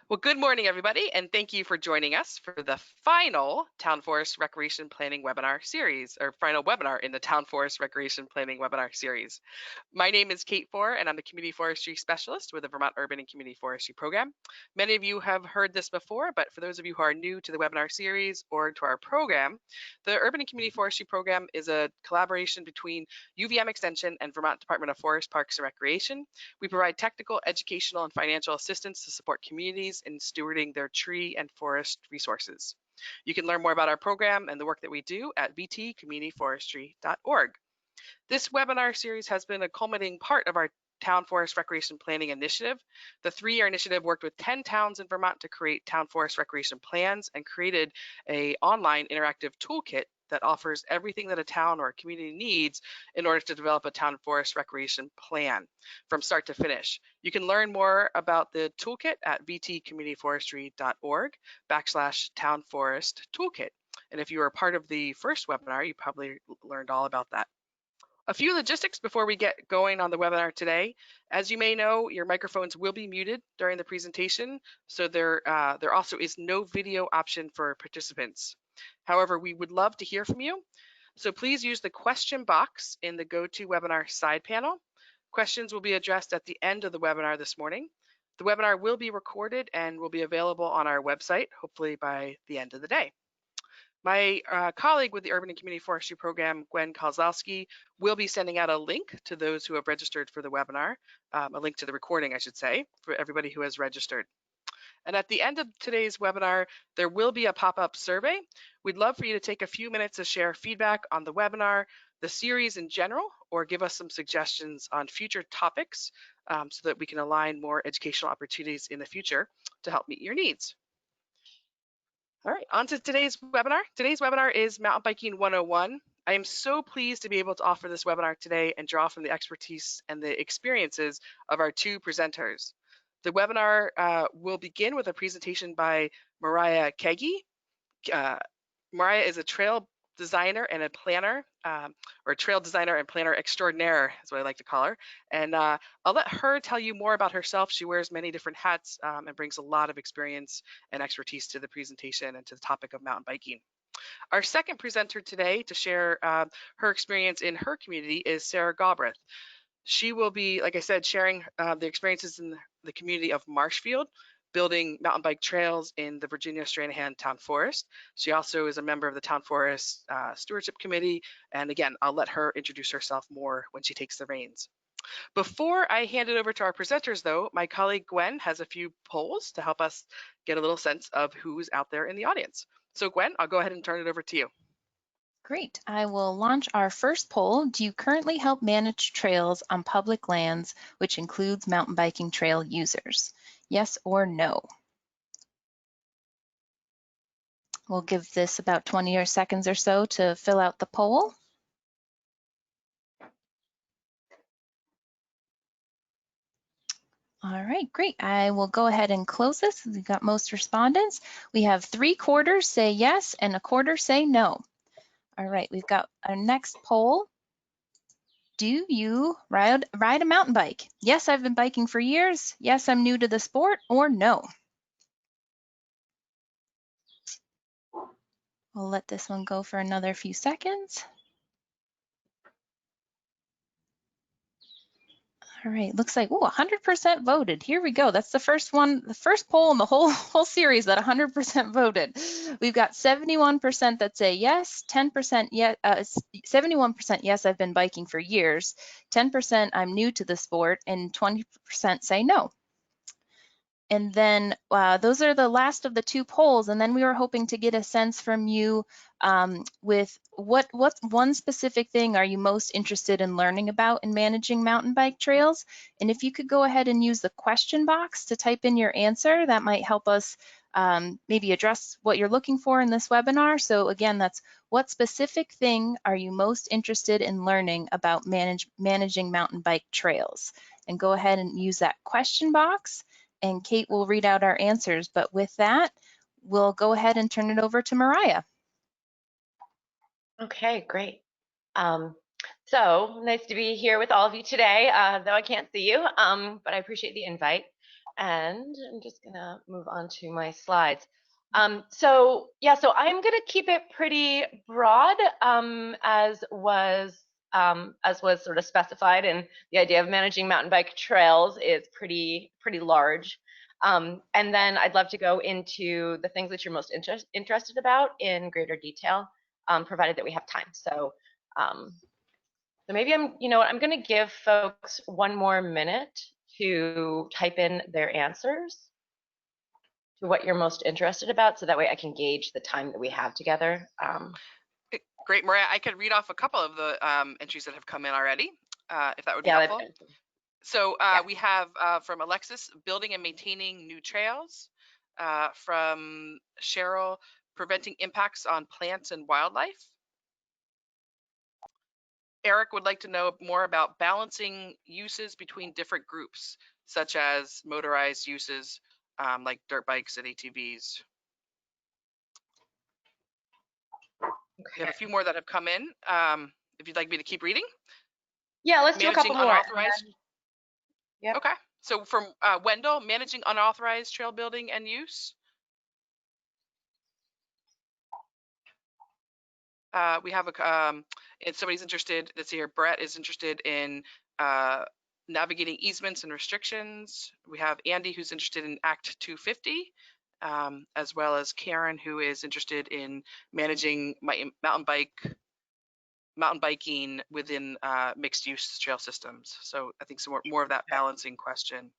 Well, good morning, everybody, and thank you for joining us for the final Town Forest Recreation Planning webinar series, or final webinar in the Town Forest Recreation Planning webinar series. My name is Kate Four, and I'm the Community Forestry Specialist with the Vermont Urban and Community Forestry Program. Many of you have heard this before, but for those of you who are new to the webinar series or to our program, the Urban and Community Forestry Program is a collaboration between UVM Extension and Vermont Department of Forest, Parks, and Recreation. We provide technical, educational, and financial assistance to support communities in stewarding their tree and forest resources. You can learn more about our program and the work that we do at vtcommunityforestry.org. This webinar series has been a culminating part of our Town Forest Recreation Planning Initiative. The 3-year initiative worked with 10 towns in Vermont to create town forest recreation plans and created an online interactive toolkit that offers everything that a town or a community needs in order to develop a town forest recreation plan from start to finish. You can learn more about the toolkit at vtcommunityforestry.org/town forest toolkit. And if you were part of the first webinar, you probably learned all about that. A few logistics before we get going on the webinar today. As you may know, your microphones will be muted during the presentation, so there also is no video option for participants. However, we would love to hear from you, so please use the question box in the GoToWebinar side panel. Questions will be addressed at the end of the webinar this morning. The webinar will be recorded and will be available on our website, hopefully by the end of the day. My colleague with the Urban and Community Forestry Program, Gwen Kozlowski, will be sending out a link to those who have registered for the webinar, a link to the recording, I should say, for everybody who has registered. And at the end of today's webinar, there will be a pop-up survey. We'd love for you to take a few minutes to share feedback on the webinar, the series in general, or give us some suggestions on future topics so that we can align more educational opportunities in the future to help meet your needs. All right, on to today's webinar. Today's webinar is Mountain Biking 101. I am so pleased to be able to offer this webinar today and draw from the expertise and the experiences of our 2 presenters. The webinar will begin with a presentation by Mariah Keagy. Mariah is a trail designer and a planner, or trail designer and planner extraordinaire is what I like to call her. And I'll let her tell you more about herself. She wears many different hats and brings a lot of experience and expertise to the presentation and to the topic of mountain biking. Our second presenter today to share her experience in her community is Sara Galbraith. She will be, like I said, sharing the experiences in the community of Marshfield, building mountain bike trails in the Virginia Stranahan Town Forest. She also is a member of the Town Forest Stewardship Committee. And again, I'll let her introduce herself more when she takes the reins. Before I hand it over to our presenters, though, my colleague Gwen has a few polls to help us get a little sense of who's out there in the audience. So Gwen, I'll go ahead and turn it over to you. Great. I will launch our first poll. Do you currently help manage trails on public lands, which includes mountain biking trail users? Yes or no? We'll give this about 20 seconds or so to fill out the poll. All right, great. I will go ahead and close this. We've got most respondents. We have 3/4 say yes and 1/4 say no. All right, we've got our next poll. Do you ride a mountain bike? Yes, I've been biking for years. Yes, I'm new to the sport, or no. We'll let this one go for another few seconds. All right, looks like 100% voted. Here we go. That's the first one, the first poll in the whole series that 100% voted. We've got 71% that say yes, 10% yes, 71% yes, I've been biking for years, 10% I'm new to the sport, and 20% say no. And then those are the last of the 2 polls. And then we were hoping to get a sense from you with what's one specific thing are you most interested in learning about in managing mountain bike trails? And if you could go ahead and use the question box to type in your answer, that might help us maybe address what you're looking for in this webinar. So again, that's what specific thing are you most interested in learning about managing mountain bike trails? And go ahead and use that question box. And Kate will read out our answers. But with that, we'll go ahead and turn it over to Mariah. Okay, great. So nice to be here with all of you today, though I can't see you, but I appreciate the invite. and I'm just gonna move on to my slides. So I'm gonna keep it pretty broad, as was sort of specified, and the idea of managing mountain bike trails is pretty large. And then I'd love to go into the things that you're most interested about in greater detail, provided that we have time. So maybe I'm going to give folks one more minute to type in their answers to what you're most interested about, so that way I can gauge the time that we have together. Great, Mariah. I could read off a couple of the entries that have come in already, if that would be Yeah, helpful. So we have from Alexis, building and maintaining new trails. From Cheryl, preventing impacts on plants and wildlife. Eric would like to know more about balancing uses between different groups, such as motorized uses like dirt bikes and ATVs. Okay. We have a few more that have come in. If you'd like me to keep reading. Yeah, let's do a couple more. Yep. Okay. So from Wendell, managing unauthorized trail building and use. We have if somebody's interested, let's see here, Brett is interested in navigating easements and restrictions. We have Andy, who's interested in Act 250, as well as Karen, who is interested in managing mountain biking within mixed use trail systems. So I think some more of that balancing question.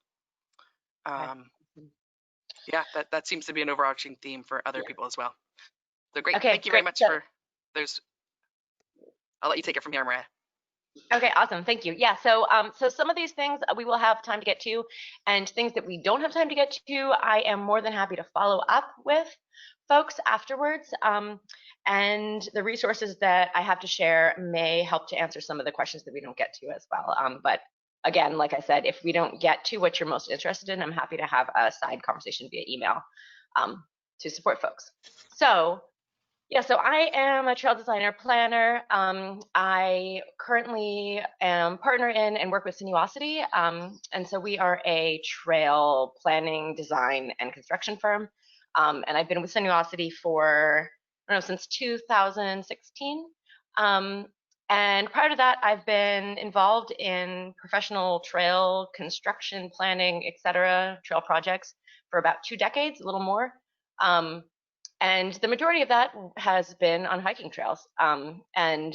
Yeah, that seems to be an overarching theme for other people as well. So great. Thank you very much for those. I'll let you take it from here, Mariah. Okay, awesome. Thank you. Yeah, so some of these things we will have time to get to, and things that we don't have time to get to, I am more than happy to follow up with folks afterwards. And the resources that I have to share may help to answer some of the questions that we don't get to as well. But again, like I said, if we don't get to what you're most interested in, I'm happy to have a side conversation via email to support folks. So yeah, so I am a trail designer planner. I currently am partner in and work with Sinuosity. And so we are a trail planning, design, and construction firm. And I've been with Sinuosity for, I don't know, since 2016. And prior to that, I've been involved in professional trail construction, planning, et cetera, trail projects for about 2 decades, a little more. And the majority of that has been on hiking trails. And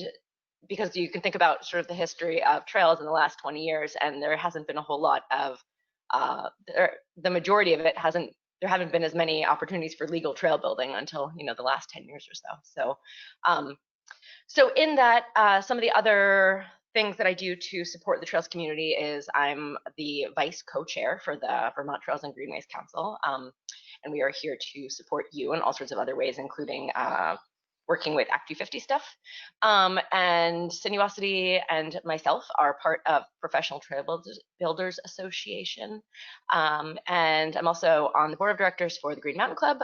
because you can think about sort of the history of trails in the last 20 years, and there hasn't been a whole lot of, the majority of it there haven't been as many opportunities for legal trail building until, the last 10 years or so. So in that, some of the other things that I do to support the trails community is I'm the vice co-chair for the Vermont Trails and Greenways Council. And we are here to support you in all sorts of other ways, including working with Act 250 stuff. And Sinuosity and myself are part of Professional Trail Builders Association. And I'm also on the board of directors for the Green Mountain Club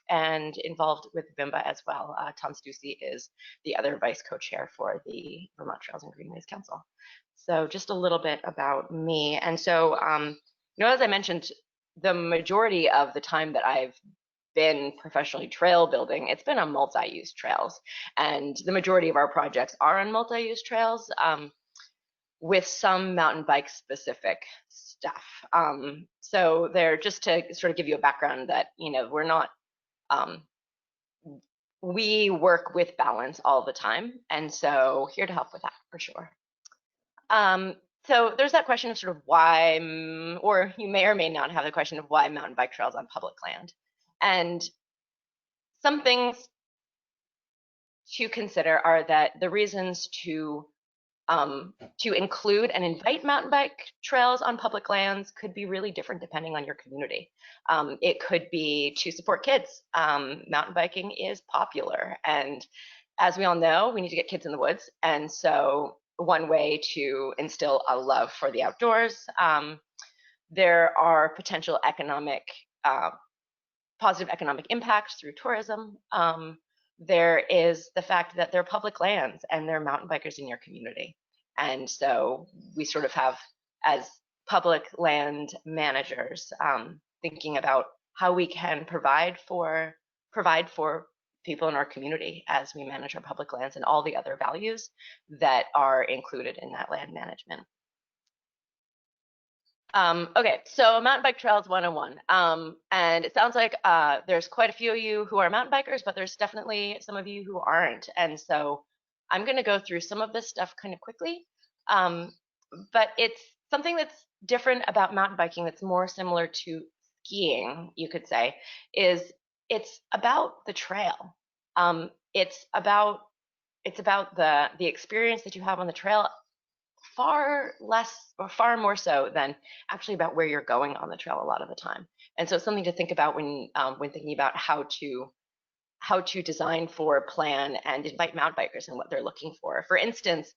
and involved with VIMBA as well. Tom Stussy is the other vice co-chair for the Vermont Trails and Greenways Council. So just a little bit about me. And so, as I mentioned, the majority of the time that I've been professionally trail building, it's been on multi-use trails. And the majority of our projects are on multi-use trails with some mountain bike specific stuff. So they're just to sort of give you a background that, we're not, we work with balance all the time. And so here to help with that for sure. So there's that question of sort of why, or you may or may not have the question of why mountain bike trails on public land. And some things to consider are that the reasons to include and invite mountain bike trails on public lands could be really different depending on your community. It could be to support kids. Mountain biking is popular, and as we all know, we need to get kids in the woods. And so one way to instill a love for the outdoors. There are potential positive economic impacts through tourism. There is the fact that they're public lands and there are mountain bikers in your community. And so we sort of have, as public land managers, thinking about how we can provide for people in our community as we manage our public lands and all the other values that are included in that land management. Okay, so mountain bike trails 101. And it sounds like there's quite a few of you who are mountain bikers, but there's definitely some of you who aren't. And so I'm going to go through some of this stuff kind of quickly. But it's something that's different about mountain biking that's more similar to skiing, you could say, is it's about the trail. It's about the experience that you have on the trail, far less or far more so than actually about where you're going on the trail a lot of the time. And so it's something to think about when thinking about how to design for, plan, and invite mountain bikers and what they're looking for. For instance,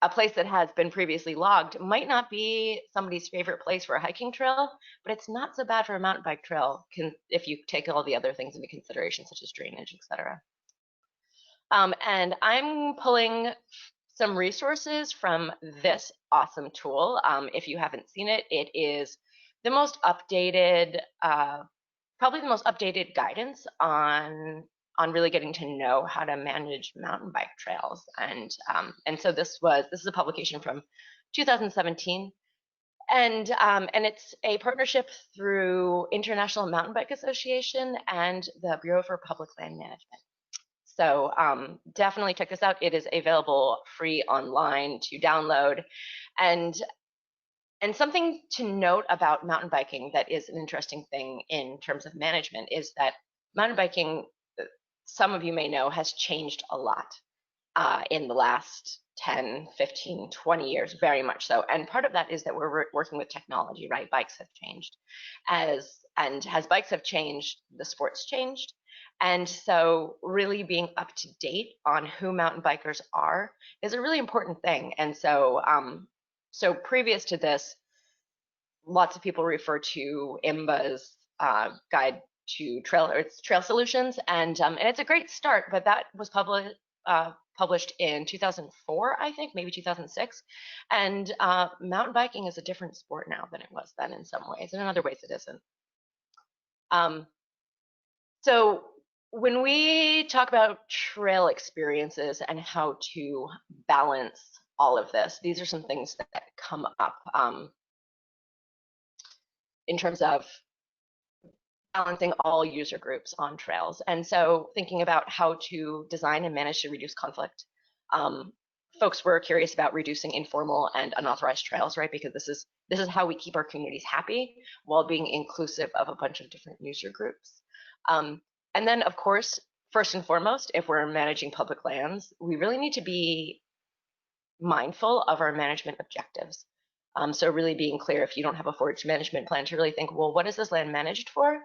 a place that has been previously logged might not be somebody's favorite place for a hiking trail, but it's not so bad for a mountain bike trail if you take all the other things into consideration, such as drainage, etc. And I'm pulling some resources from this awesome tool. If you haven't seen it, it is the most updated, probably the most updated guidance on really getting to know how to manage mountain bike trails. And so this is a publication from 2017. And it's a partnership through International Mountain Bike Association and the Bureau for Public Land Management. So definitely check this out. It is available free online to download. And something to note about mountain biking that is an interesting thing in terms of management is that mountain biking, some of you may know, has changed a lot in the last 10, 15, 20 years, very much so. And part of that is that we're working with technology, right? Bikes have changed. As bikes have changed, the sport's changed. And so really being up to date on who mountain bikers are is a really important thing. And so so previous to this, lots of people refer to IMBA's guide to trail solutions, and it's a great start, but that was published in 2004, I think, maybe 2006. And mountain biking is a different sport now than it was then in some ways, and in other ways it isn't. So when we talk about trail experiences and how to balance all of this, these are some things that come up in terms of balancing all user groups on trails. And so thinking about how to design and manage to reduce conflict. Folks were curious about reducing informal and unauthorized trails, right? Because this is how we keep our communities happy while being inclusive of a bunch of different user groups. And then, of course, first and foremost, if we're managing public lands, we really need to be mindful of our management objectives. So really being clear, if you don't have a forage management plan, to really think, well, what is this land managed for?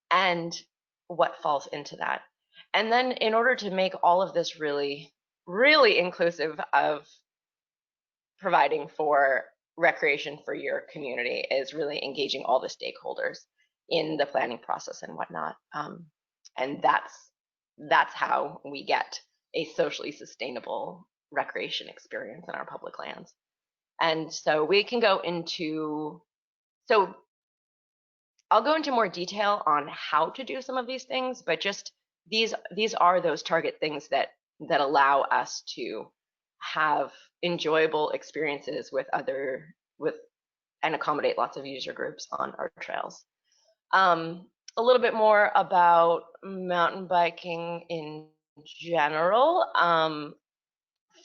And what falls into that? And then in order to make all of this really, really inclusive of providing for recreation for your community is really engaging all the stakeholders in the planning process and whatnot. And that's how we get a socially sustainable recreation experience in our public lands. And so we can go into, so I'll go into more detail on how to do some of these things, but just these are those target things that allow us to have enjoyable experiences with and accommodate lots of user groups on our trails. A little bit more about mountain biking in general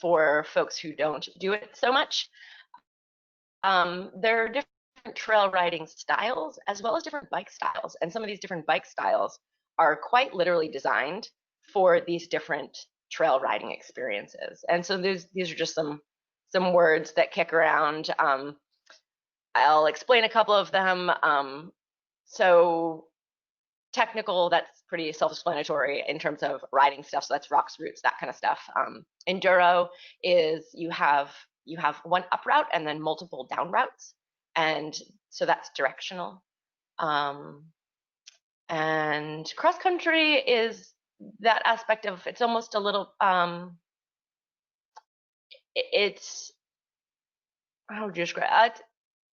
for folks who don't do it so much. There are different trail riding styles as well as different bike styles, and some of these different bike styles are quite literally designed for these different trail riding experiences. And so these are just some words that kick around. I'll explain a couple of them. So technical, that's pretty self-explanatory in terms of riding stuff. So that's rocks, roots, that kind of stuff. Enduro is you have one up route and then multiple down routes. And so that's directional. And cross country is that aspect of, it's almost a little, how would you describe it?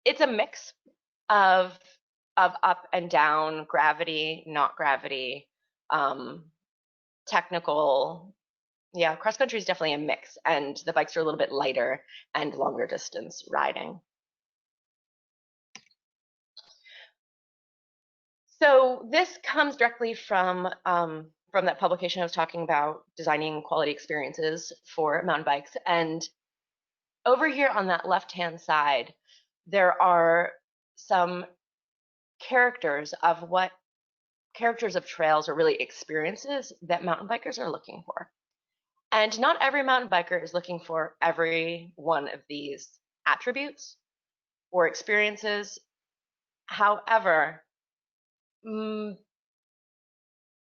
It's a mix of up and down, gravity, not gravity, technical. Yeah, cross country is definitely a mix, and the bikes are a little bit lighter and longer distance riding. So this comes directly from that publication I was talking about, designing quality experiences for mountain bikes. And over here on that left-hand side, there are some characters of trails or really experiences that mountain bikers are looking for. And not every mountain biker is looking for every one of these attributes or experiences. However, mountain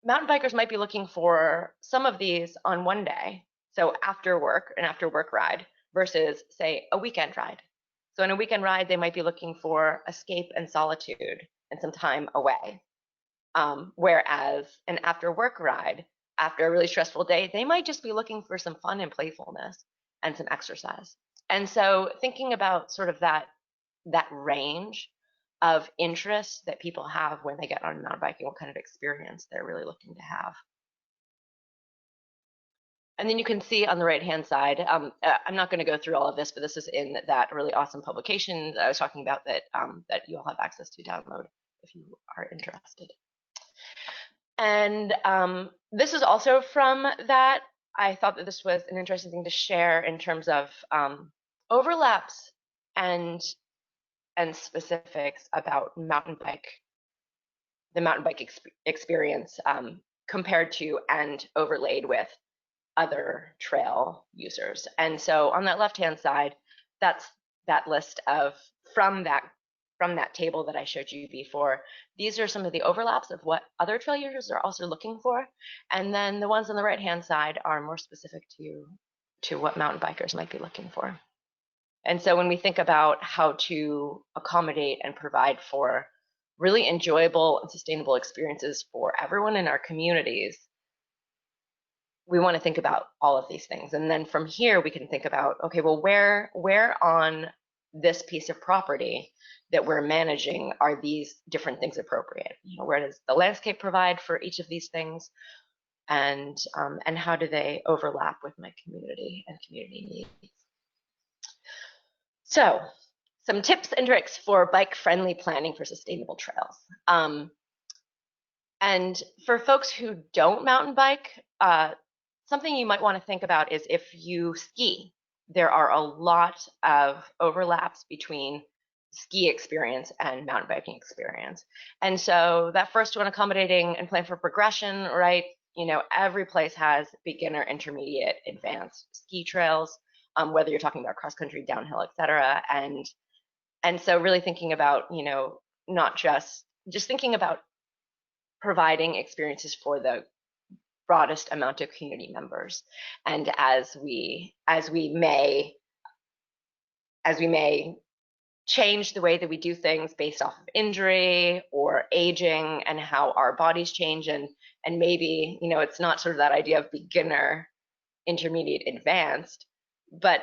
bikers might be looking for some of these on one day, so after work, an after work ride, versus, say, a weekend ride. So in a weekend ride, they might be looking for escape and solitude and some time away. Whereas an after work ride, after a really stressful day, they might just be looking for some fun and playfulness and some exercise. And so thinking about sort of that range of interests that people have when they get on mountain biking, what kind of experience they're really looking to have. And then you can see on the right-hand side, I'm not going to go through all of this, but this is in that really awesome publication that I was talking about that, that you all have access to download if you are interested. And this is also from that. I thought that this was an interesting thing to share in terms of overlaps and specifics about the mountain bike experience compared to and overlaid with other trail users. And so on that left-hand side, that's that list of from that table that I showed you before. These are some of the overlaps of what other trail users are also looking for. And then the ones on the right-hand side are more specific to what mountain bikers might be looking for. And so when we think about how to accommodate and provide for really enjoyable and sustainable experiences for everyone in our communities, we want to think about all of these things. And then from here, we can think about, okay, well, where on this piece of property that we're managing are these different things appropriate? You know, where does the landscape provide for each of these things? And how do they overlap with my community and community needs? So some tips and tricks for bike-friendly planning for sustainable trails. And for folks who don't mountain bike, something you might want to think about is if you ski, there are a lot of overlaps between ski experience and mountain biking experience. And so that first one, accommodating and plan for progression, right? You know, every place has beginner, intermediate, advanced ski trails, whether you're talking about cross country, downhill, et cetera. And so really thinking about, you know, not just thinking about providing experiences for the broadest amount of community members. And as we may change the way that we do things based off of injury or aging and how our bodies change, and maybe, you know, it's not sort of that idea of beginner, intermediate, advanced, but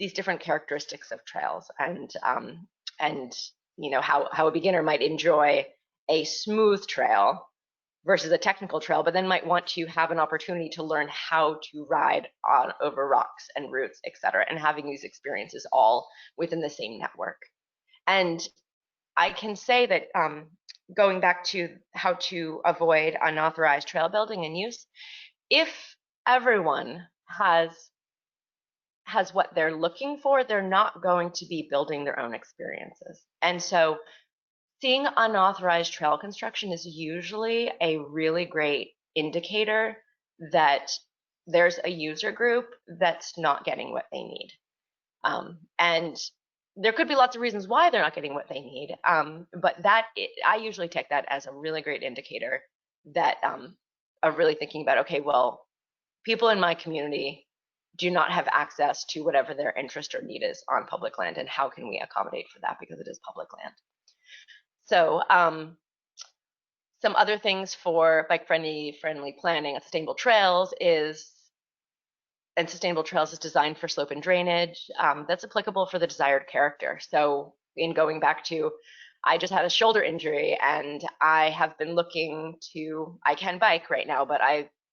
these different characteristics of trails, and you know, how a beginner might enjoy a smooth trail versus a technical trail, but then might want to have an opportunity to learn how to ride over rocks and roots, et cetera, and having these experiences all within the same network. And I can say that going back to how to avoid unauthorized trail building and use, if everyone has what they're looking for, they're not going to be building their own experiences. And so seeing unauthorized trail construction is usually a really great indicator that there's a user group that's not getting what they need. And there could be lots of reasons why they're not getting what they need, but I usually take that as a really great indicator that of really thinking about, okay, well, people in my community do not have access to whatever their interest or need is on public land, and how can we accommodate for that because it is public land. So some other things for bike friendly planning of sustainable trails is and sustainable trails is designed for slope and drainage. That's applicable for the desired character. So in going back to, I just had a shoulder injury and I have been looking to, I can bike right now, but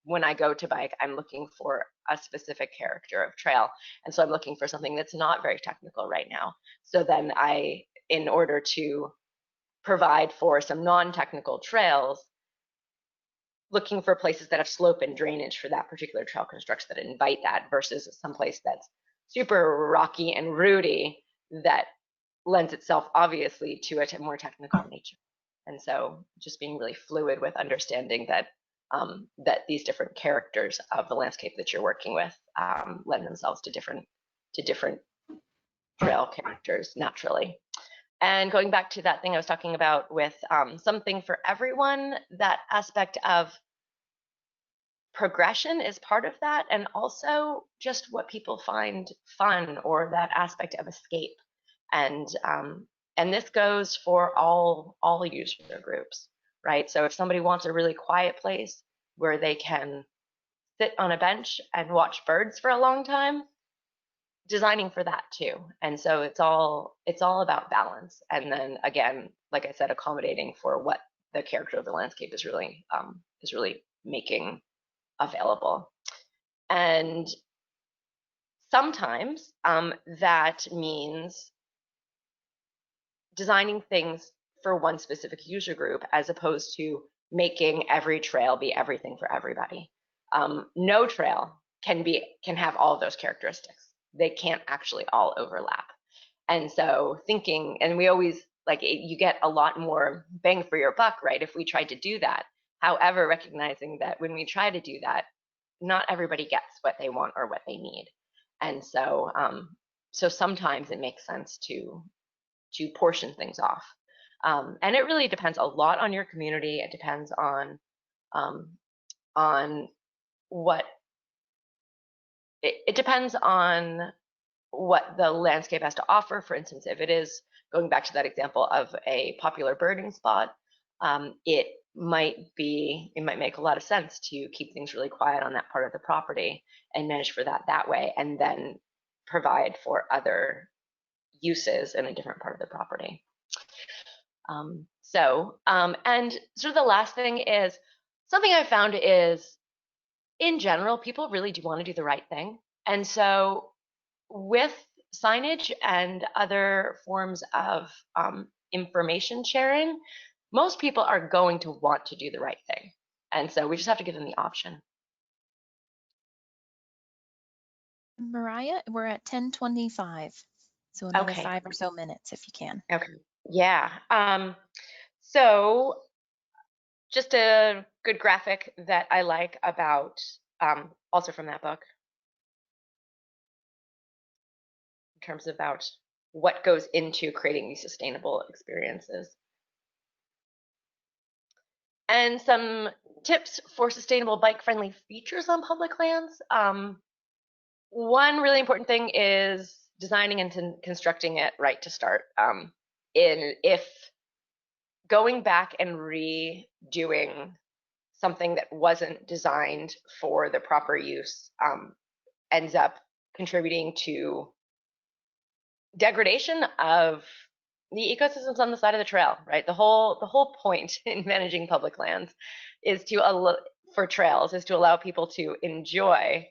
when I go to bike, I'm looking for a specific character of trail. And so I'm looking for something that's not very technical right now. So then in order to provide for some non-technical trails, looking for places that have slope and drainage for that particular trail construction that invite that versus someplace that's super rocky and rooty that lends itself obviously to a more technical nature. And so just being really fluid with understanding that that these different characters of the landscape that you're working with lend themselves to different trail characters naturally. And going back to that thing I was talking about with something for everyone, that aspect of progression is part of that, and also just what people find fun or that aspect of escape. And this goes for all user groups, right? So if somebody wants a really quiet place where they can sit on a bench and watch birds for a long time, designing for that too. And so it's all about balance. And then again, like I said, accommodating for what the character of the landscape is really making available. And sometimes that means designing things for one specific user group as opposed to making every trail be everything for everybody. No trail can have all of those characteristics. They can't actually all overlap. And so thinking, and we always you get a lot more bang for your buck, right, if we tried to do that. However, recognizing that when we try to do that, not everybody gets what they want or what they need. And so so sometimes it makes sense to portion things off. And it really depends a lot on your community. It depends on what it depends on what the landscape has to offer. For instance, if it is going back to that example of a popular birding spot, it might make a lot of sense to keep things really quiet on that part of the property and manage for that way, and then provide for other uses in a different part of the property. And sort of the last thing is, something I found is, in general, people really do want to do the right thing. And so with signage and other forms of information sharing, most people are going to want to do the right thing. And so we just have to give them the option. Mariah, we're at 10:25. So another 5 or so minutes if you can. Okay. Yeah. So just a good graphic that I like about, also from that book, in terms about what goes into creating these sustainable experiences. And some tips for sustainable bike-friendly features on public lands. One really important thing is designing and constructing it right to start. If going back and redoing something that wasn't designed for the proper use ends up contributing to degradation of the ecosystems on the side of the trail, right? The whole point in managing public lands is for trails is to allow people to enjoy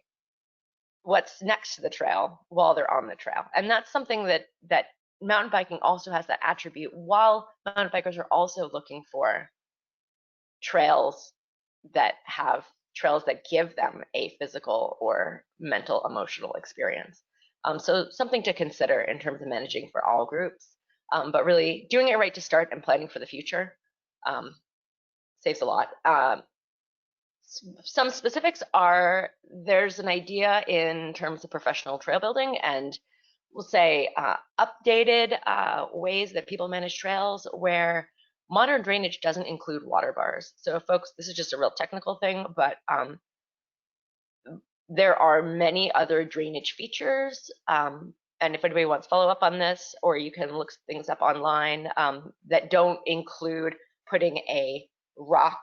what's next to the trail while they're on the trail. And that's something that mountain biking also has that attribute, while mountain bikers are also looking for trails that give them a physical or mental, emotional experience. So something to consider in terms of managing for all groups, but really doing it right to start and planning for the future saves a lot. Some specifics are, there's an idea in terms of professional trail building, and we'll say updated ways that people manage trails where modern drainage doesn't include water bars. So folks, this is just a real technical thing, but there are many other drainage features. And if anybody wants to follow up on this, or you can look things up online that don't include putting a rock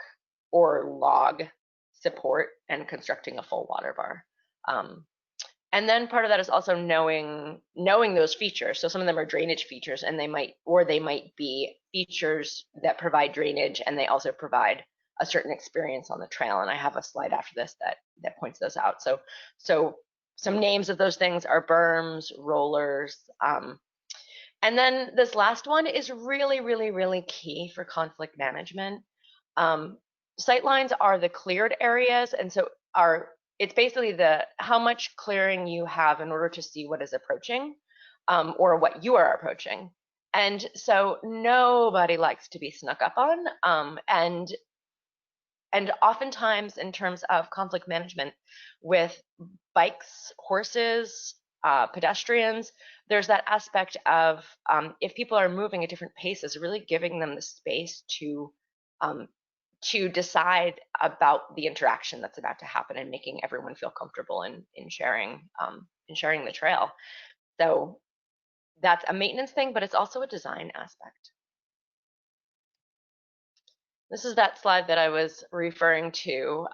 or log support and constructing a full water bar. And then part of that is also knowing those features. So some of them are drainage features, and they might be features that provide drainage, and they also provide a certain experience on the trail. And I have a slide after this that points those out. So some names of those things are berms, rollers, and then this last one is really, really, really key for conflict management. Sightlines are the cleared areas, and so it's basically how much clearing you have in order to see what is approaching, or what you are approaching. And so nobody likes to be snuck up on, and oftentimes in terms of conflict management with bikes, horses, pedestrians, there's that aspect of if people are moving at different paces, really giving them the space to decide about the interaction that's about to happen and making everyone feel comfortable in sharing the trail. So that's a maintenance thing, but it's also a design aspect. This is that slide that I was referring to.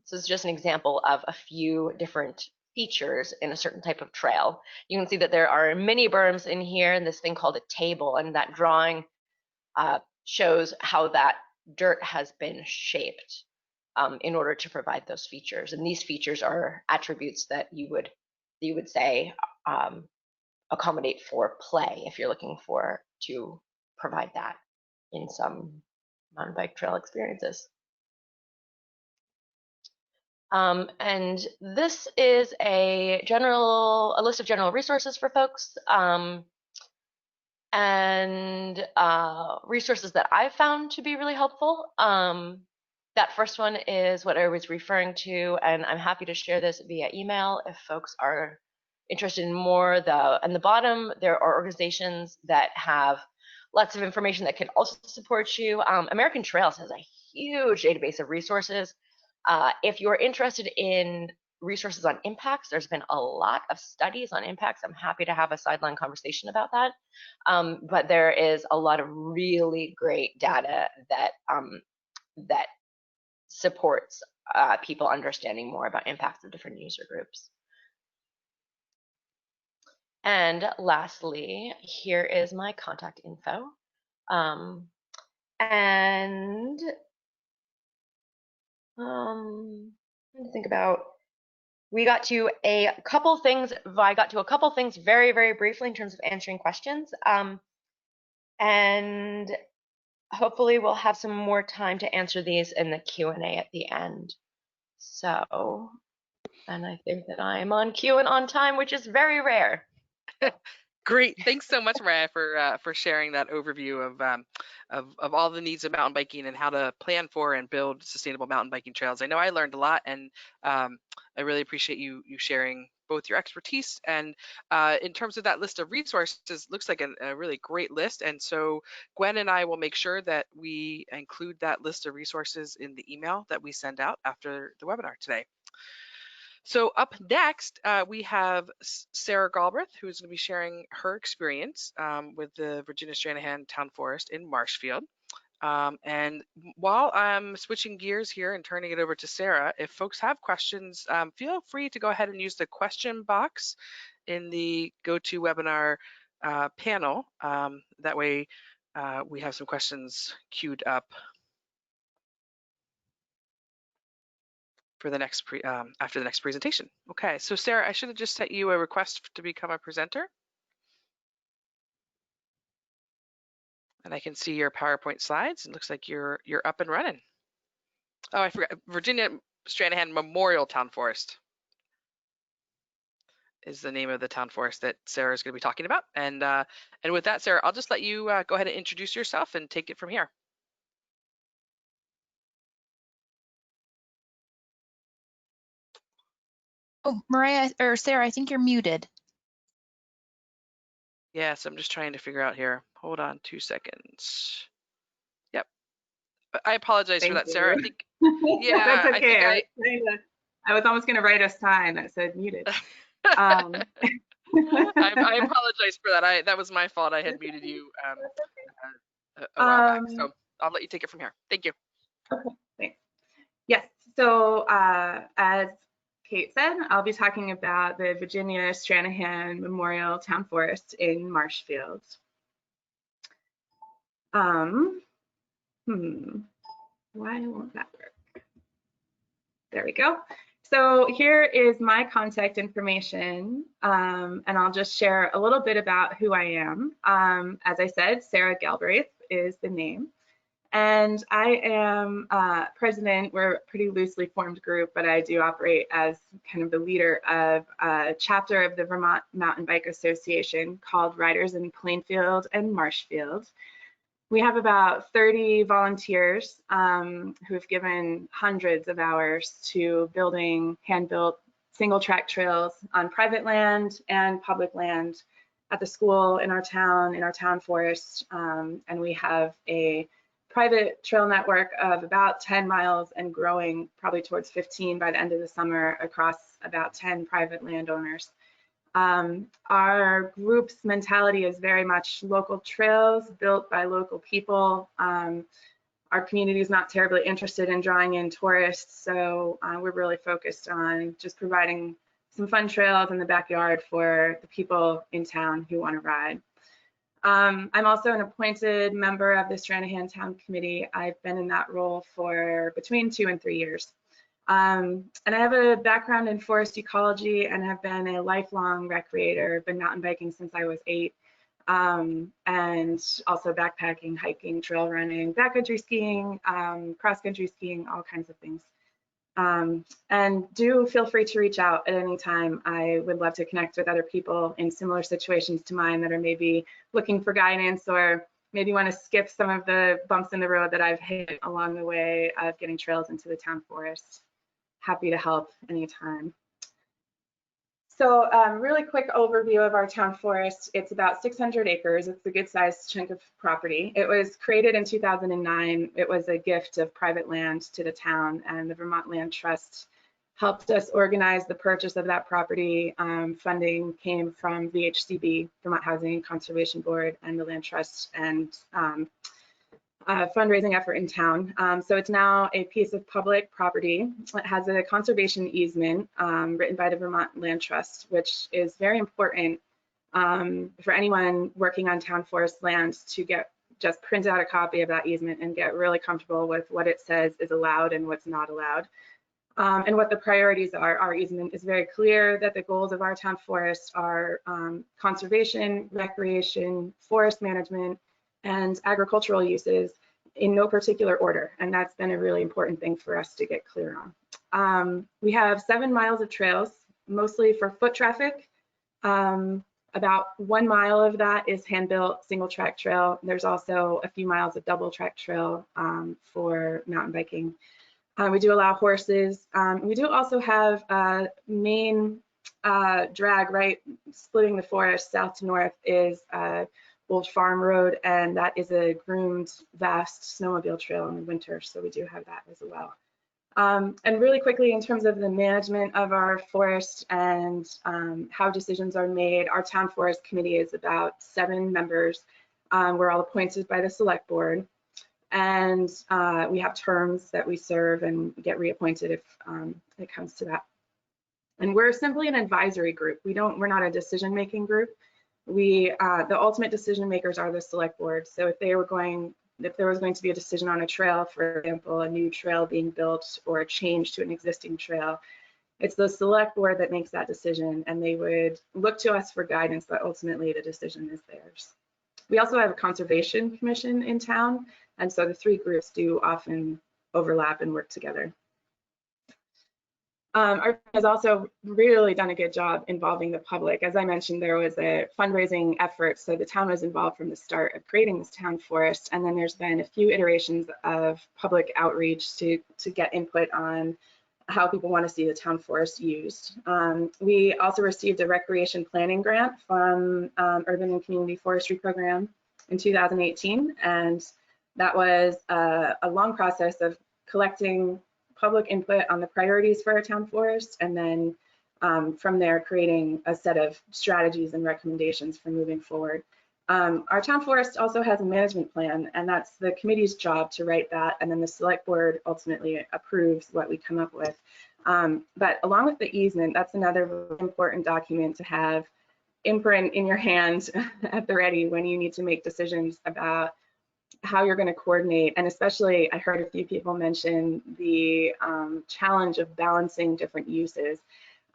So it's just an example of a few different features in a certain type of trail. You can see that there are mini berms in here and this thing called a table, and that drawing shows how that dirt has been shaped in order to provide those features. And these features are attributes that you would say accommodate for play if you're looking to provide that in some mountain bike trail experiences. And this is a list of general resources for folks, and resources that I've found to be really helpful. That first one is what I was referring to, and I'm happy to share this via email if folks are interested in more. On the bottom, there are organizations that have lots of information that can also support you. American Trails has a huge database of resources. If you're interested in resources on impacts, there's been a lot of studies on impacts. I'm happy to have a sideline conversation about that. But there is a lot of really great data that supports people understanding more about impacts of different user groups. And lastly, here is my contact info. Think about, we got to a couple things. I got to a couple things very, very briefly in terms of answering questions. And hopefully we'll have some more time to answer these in the Q&A at the end. So, and I think that I'm on cue and on time, which is very rare. Great. Thanks so much, Mariah, for sharing that overview of all the needs of mountain biking and how to plan for and build sustainable mountain biking trails. I know I learned a lot, and I really appreciate you sharing both your expertise and in terms of that list of resources. Looks like a really great list, and so Gwen and I will make sure that we include that list of resources in the email that we send out after the webinar today. So up next, we have Sara Galbraith, who is going to be sharing her experience with the Virginia Stranahan Town Forest in Marshfield. And while I'm switching gears here and turning it over to Sara, if folks have questions, feel free to go ahead and use the question box in the GoToWebinar panel. That way we have some questions queued up for the next after the next presentation. Okay, so Sara, I should have just sent you a request to become a presenter. And I can see your PowerPoint slides. It looks like you're up and running. Oh, I forgot. Virginia Stranahan Memorial Town Forest is the name of the town forest that Sara is going to be talking about. And with that, Sara, I'll just let you go ahead and introduce yourself and take it from here. Oh, Mariah or Sara, I think you're muted. Yes, I'm just trying to figure out here. Hold on 2 seconds. Yep. I apologize for that, Sara. I think, yeah, that's okay. I was almost going to write us time that said muted. I apologize for that. That was my fault. I had muted you a while back. So I'll let you take it from here. Thank you. Okay, thanks. Yes. So as Kate said, I'll be talking about the Virginia Stranahan Memorial Town Forest in Marshfield. Why won't that work? There we go. So here is my contact information, and I'll just share a little bit about who I am. As I said, Sara Galbraith is the name. And I am president. We're a pretty loosely formed group, but I do operate as kind of the leader of a chapter of the Vermont Mountain Bike Association called Riders in Plainfield and Marshfield. We have about 30 volunteers who have given hundreds of hours to building hand-built single-track trails on private land and public land at the school, in our town forest, and we have a private trail network of about 10 miles and growing, probably towards 15 by the end of the summer, across about 10 private landowners. Our group's mentality is very much local trails built by local people. Our community is not terribly interested in drawing in tourists, so we're really focused on just providing some fun trails in the backyard for the people in town who want to ride. I'm also an appointed member of the Stranahan Town Committee. I've been in that role for between 2 and 3 years. And I have a background in forest ecology and have been a lifelong recreator, been mountain biking since I was 8, and also backpacking, hiking, trail running, backcountry skiing, cross-country skiing, all kinds of things. And do feel free to reach out at any time. I would love to connect with other people in similar situations to mine that are maybe looking for guidance or maybe want to skip some of the bumps in the road that I've hit along the way of getting trails into the town forest. Happy to help anytime. So really quick overview of our town forest. It's about 600 acres. It's a good sized chunk of property. It was created in 2009. It was a gift of private land to the town, and the Vermont Land Trust helped us organize the purchase of that property. Funding came from VHCB, Vermont Housing and Conservation Board, and the Land Trust, and fundraising effort in town. So it's now a piece of public property. It has a conservation easement written by the Vermont Land Trust, which is very important for anyone working on town forest land to just print out a copy of that easement and get really comfortable with what it says is allowed and what's not allowed. And what the priorities are. Our easement is very clear that the goals of our town forest are conservation, recreation, forest management, and agricultural uses in no particular order, and that's been a really important thing for us to get clear on. We have 7 miles of trails, mostly for foot traffic. About 1 mile of that is hand-built single-track trail. There's also a few miles of double-track trail for mountain biking. We do allow horses. We do also have a main drag, right, splitting the forest south to north is Old Farm Road, and that is a groomed, vast snowmobile trail in the winter, so we do have that as well. And really quickly, in terms of the management of our forest and how decisions are made, our town forest committee is about 7 members. We're all appointed by the select board, and we have terms that we serve and get reappointed if it comes to that. And we're simply an advisory group. We're not a decision-making group. The ultimate decision makers are the select board. So if there was going to be a decision on a trail, for example, a new trail being built or a change to an existing trail, it's the select board that makes that decision, and they would look to us for guidance, but ultimately the decision is theirs. We also have a conservation commission in town, and so the 3 groups do often overlap and work together. Our team has also really done a good job involving the public. As I mentioned, there was a fundraising effort, so the town was involved from the start of creating this town forest, and then there's been a few iterations of public outreach to get input on how people want to see the town forest used. We also received a recreation planning grant from Urban and Community Forestry Program in 2018, and that was a long process of collecting public input on the priorities for our town forest, and then from there creating a set of strategies and recommendations for moving forward. Our town forest also has a management plan, and that's the committee's job to write that, and then the select board ultimately approves what we come up with. But along with the easement, that's another important document to have imprint in your hand at the ready when you need to make decisions about how you're going to coordinate. And especially, I heard a few people mention the challenge of balancing different uses.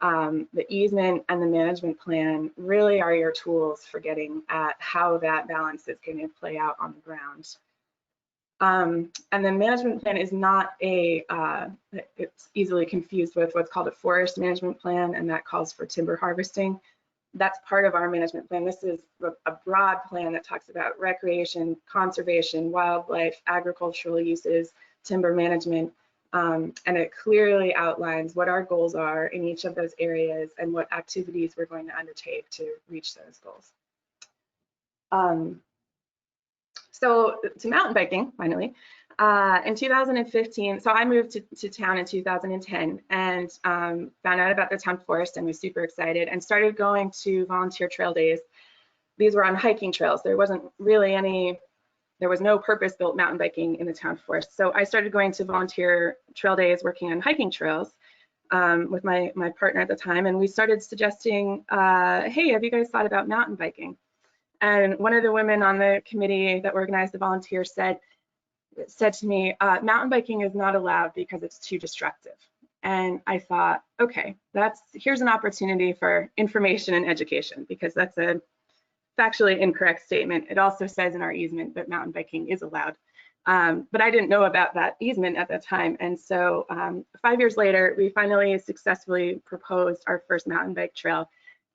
The easement and the management plan really are your tools for getting at how that balance is going to play out on the ground. And the management plan is not it's easily confused with what's called a forest management plan, and that calls for timber harvesting. That's part of our management plan. This is a broad plan that talks about recreation, conservation, wildlife, agricultural uses, timber management, and it clearly outlines what our goals are in each of those areas and what activities we're going to undertake to reach those goals. So to mountain biking, finally, in 2015, so I moved to town in 2010 and found out about the town forest and was super excited and started going to volunteer trail days. These were on hiking trails. There wasn't really there was no purpose-built mountain biking in the town forest. So I started going to volunteer trail days working on hiking trails with my partner at the time. And we started suggesting, hey, have you guys thought about mountain biking? And one of the women on the committee that organized the volunteers said to me, mountain biking is not allowed because it's too destructive. And I thought, okay, here's an opportunity for information and education, because that's a factually incorrect statement. It also says in our easement that mountain biking is allowed. But I didn't know about that easement at the time. And so 5 years later, we finally successfully proposed our first mountain bike trail.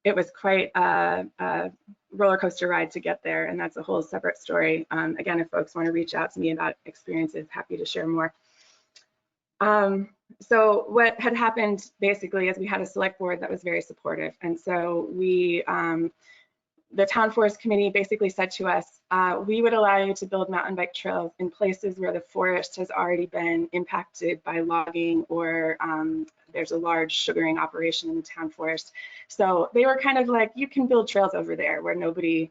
It was quite a roller coaster ride to get there, and that's a whole separate story. Again, if folks want to reach out to me about experiences, happy to share more. So what had happened basically is we had a select board that was very supportive, and so the town forest committee basically said to us, we would allow you to build mountain bike trails in places where the forest has already been impacted by logging, or there's a large sugaring operation in the town forest. So they were kind of like, you can build trails over there where nobody,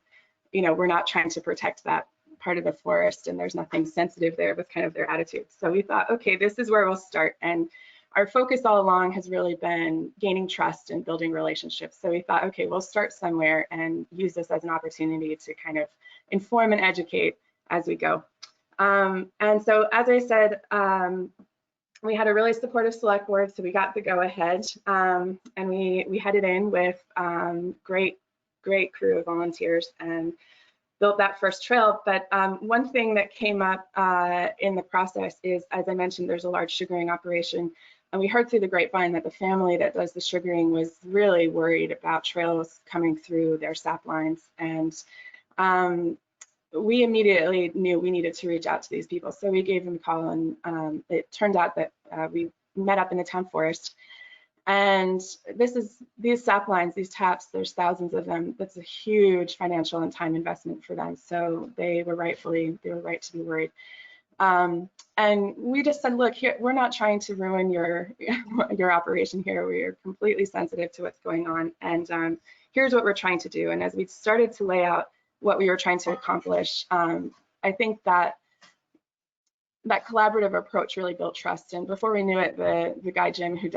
we're not trying to protect that part of the forest and there's nothing sensitive there, was kind of their attitude. So we thought, okay, this is where we'll start. And our focus all along has really been gaining trust and building relationships. So we thought, okay, we'll start somewhere and use this as an opportunity to kind of inform and educate as we go. And so, as I said, we had a really supportive select board, so we got the go ahead, and we headed in with great crew of volunteers and built that first trail. But one thing that came up in the process is, as I mentioned, there's a large sugaring operation. And we heard through the grapevine that the family that does the sugaring was really worried about trails coming through their sap lines. And we immediately knew we needed to reach out to these people. So we gave them a call, and it turned out that we met up in the town forest. And these sap lines, these taps, there's thousands of them. That's a huge financial and time investment for them. So they were right to be worried. And we just said, look, here, we're not trying to ruin your operation here. We are completely sensitive to what's going on. And here's what we're trying to do. And as we started to lay out what we were trying to accomplish, I think that collaborative approach really built trust. And before we knew it, the guy Jim, who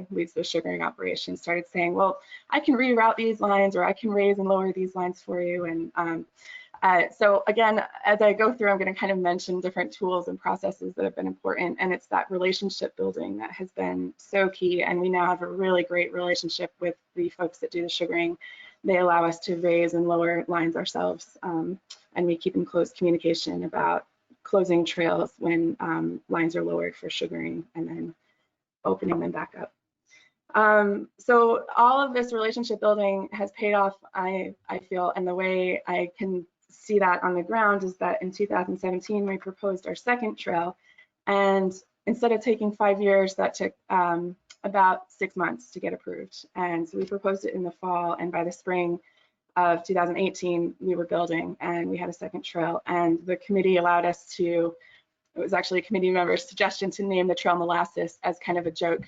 leads the sugaring operation, started saying, well, I can reroute these lines, or I can raise and lower these lines for you. And so again, as I go through, I'm going to kind of mention different tools and processes that have been important, and it's that relationship building that has been so key. And we now have a really great relationship with the folks that do the sugaring. They allow us to raise and lower lines ourselves, and we keep in close communication about closing trails when lines are lowered for sugaring and then opening them back up. So all of this relationship building has paid off, I feel, and the way I can see that on the ground is that in 2017 we proposed our second trail, and instead of taking 5 years, that took about 6 months to get approved. And so we proposed it in the fall, and by the spring of 2018 we were building and we had a second trail, and the committee allowed us to, it was actually a committee member's suggestion to name the trail Molasses as kind of a joke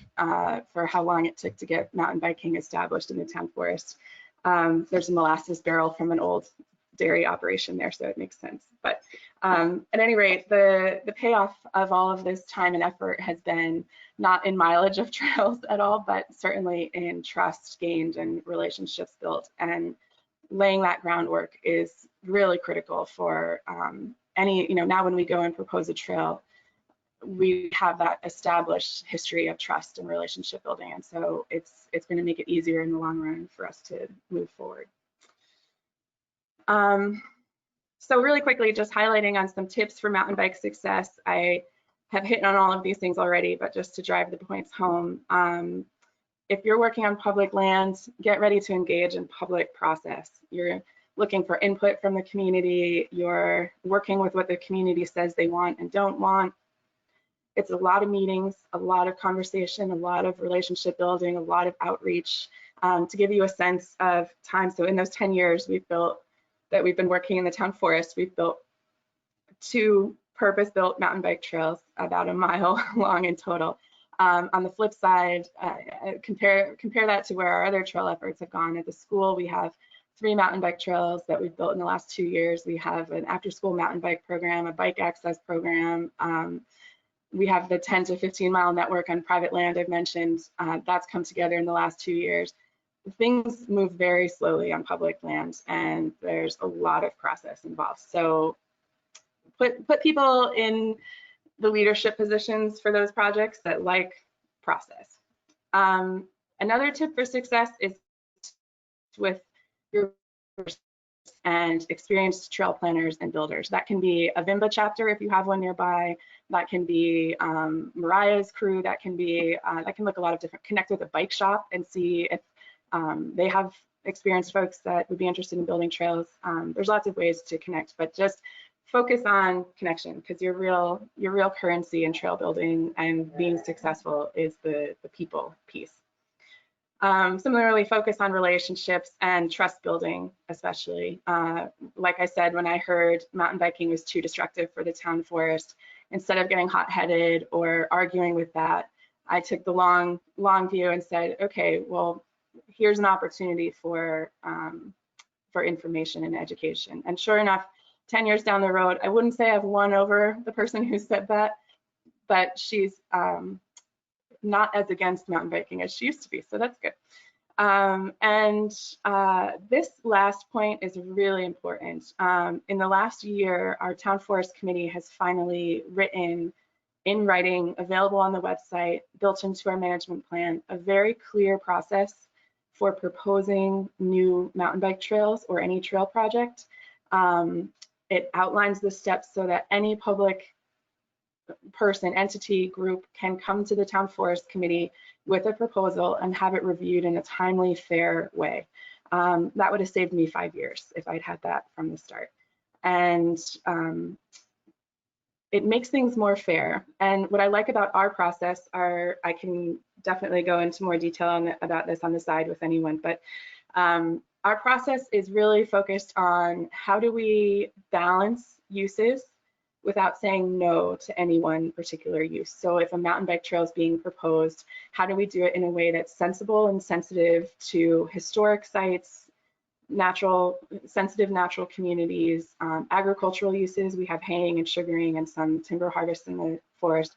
for how long it took to get mountain biking established in the town forest. There's a molasses barrel from an old dairy operation there, so it makes sense. But at any rate, the payoff of all of this time and effort has been not in mileage of trails at all, but certainly in trust gained and relationships built. And laying that groundwork is really critical for any, now when we go and propose a trail, we have that established history of trust and relationship building. And so it's going to make it easier in the long run for us to move forward. So really quickly, just highlighting on some tips for mountain bike success. I have hit on all of these things already, but just to drive the points home, if you're working on public lands, get ready to engage in public process. You're looking for input from the community. You're working with what the community says they want and don't want. It's a lot of meetings, a lot of conversation, a lot of relationship building, a lot of outreach to give you a sense of time. So in those 10 years we've been working in the town forest, we've built 2 purpose-built mountain bike trails, about a mile long in total. On the flip side, compare that to where our other trail efforts have gone. At the school, we have 3 mountain bike trails that we've built in the last 2 years. We have an after-school mountain bike program, a bike access program. We have the 10 to 15 mile network on private land I've mentioned. That's come together in the last 2 years. Things move very slowly on public lands, and there's a lot of process involved. So put people in the leadership positions for those projects that like process. Another tip for success is with your and experienced trail planners and builders. That can be a VIMBA chapter if you have one nearby. That can be Mariah's crew. That can look a lot of different. Connect with a bike shop and see if they have experienced folks that would be interested in building trails. There's lots of ways to connect, but just focus on connection, because your real currency in trail building and being successful is the people piece. Similarly, focus on relationships and trust building, especially. Like I said, when I heard mountain biking was too destructive for the town forest, instead of getting hot-headed or arguing with that, I took the long view and said, okay, well, here's an opportunity for information and education. And sure enough, 10 years down the road, I wouldn't say I've won over the person who said that, but she's not as against mountain biking as she used to be, so that's good. This last point is really important. In the last year, our town forest committee has finally written in writing, available on the website, built into our management plan, a very clear process for proposing new mountain bike trails or any trail project. It outlines the steps so that any public person, entity, group can come to the town forest committee with a proposal and have it reviewed in a timely, fair way. That would have saved me 5 years if I'd had that from the start. And it makes things more fair. And what I like about our process I can definitely go into more detail about this on the side with anyone, but our process is really focused on how do we balance uses without saying no to any one particular use. So if a mountain bike trail is being proposed, how do we do it in a way that's sensible and sensitive to historic sites, sensitive natural communities, agricultural uses? We have haying and sugaring and some timber harvest in the forest.